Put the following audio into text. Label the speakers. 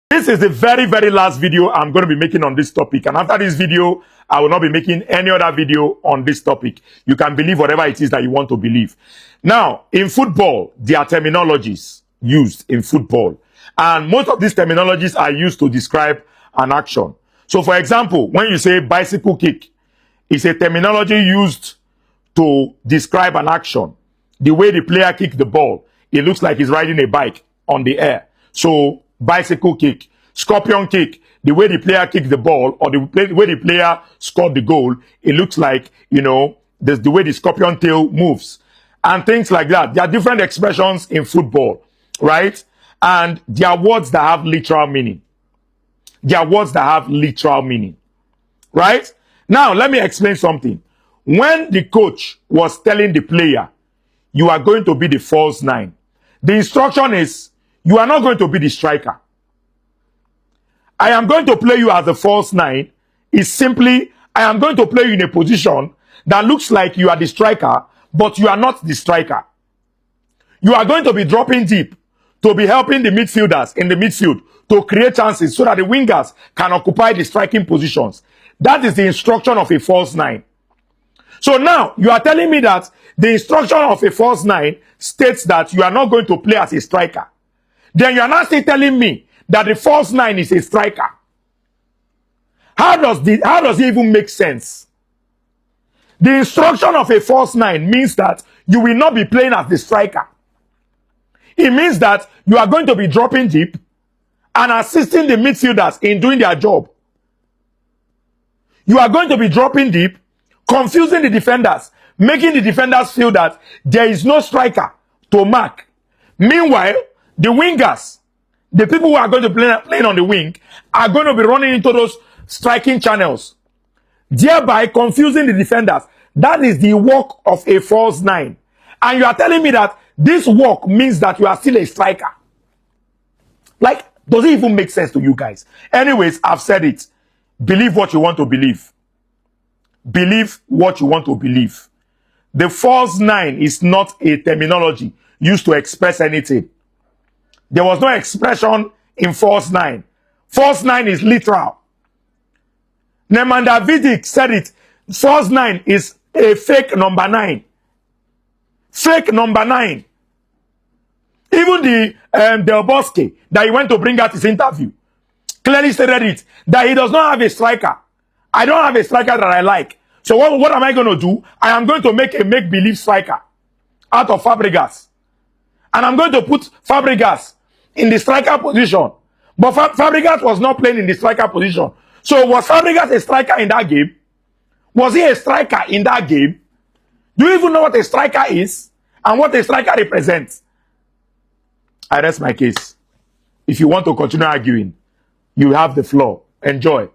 Speaker 1: This is the very, very last video I'm going to be making on this topic. And after this video, I will not be making any other video on this topic. You can believe whatever it is that you want to believe. Now, in football, there are terminologies used in football. And most of these terminologies are used to describe an action. So, for example, when you say bicycle kick, it's a terminology used to describe an action. The way the player kicks the ball, it looks like he's riding a bike on the air. So, bicycle kick. Scorpion kick, the way the player kicked the ball or the way the player scored the goal, it looks like, you know, the way the scorpion tail moves. And things like that. There are different expressions in football, right? And there are words that have literal meaning. There are words that have literal meaning, right? Now, let me explain something. When the coach was telling the player, you are going to be the false nine, the instruction is, you are not going to be the striker. I am going to play you as the false nine. Is simply, I am going to play you in a position that looks like you are the striker, but you are not the striker. You are going to be dropping deep to be helping the midfielders in the midfield to create chances so that the wingers can occupy the striking positions. That is the instruction of a false nine. So now, you are telling me that the instruction of a false nine states that you are not going to play as a striker. Then you are not still telling me that the false nine is a striker. How does it even make sense? The instruction of a false nine means that you will not be playing as the striker. It means that you are going to be dropping deep and assisting the midfielders in doing their job. You are going to be dropping deep, confusing the defenders, making the defenders feel that there is no striker to mark. Meanwhile, the wingers, the people who are going to play on the wing, are going to be running into those striking channels, thereby confusing the defenders. That is the work of a false nine. And you are telling me that this work means that you are still a striker. Like, does it even make sense to you guys? Anyways, I've said it. Believe what you want to believe. Believe what you want to believe. The false nine is not a terminology used to express anything. There was no expression in false nine. False nine is literal. Nemanja Vidic said it. False nine is a fake number 9. Fake number 9. Even the Del Bosque that he went to bring out his interview clearly stated it, that he does not have a striker. I don't have a striker that I like. So what am I going to do? I am going to make a make-believe striker out of Fabregas. And I'm going to put Fabregas in the striker position. But Fabregas was not playing in the striker position. So was Fabregas a striker in that game? Was he a striker in that game? Do you even know what a striker is? And what a striker represents? I rest my case. If you want to continue arguing, you have the floor. Enjoy.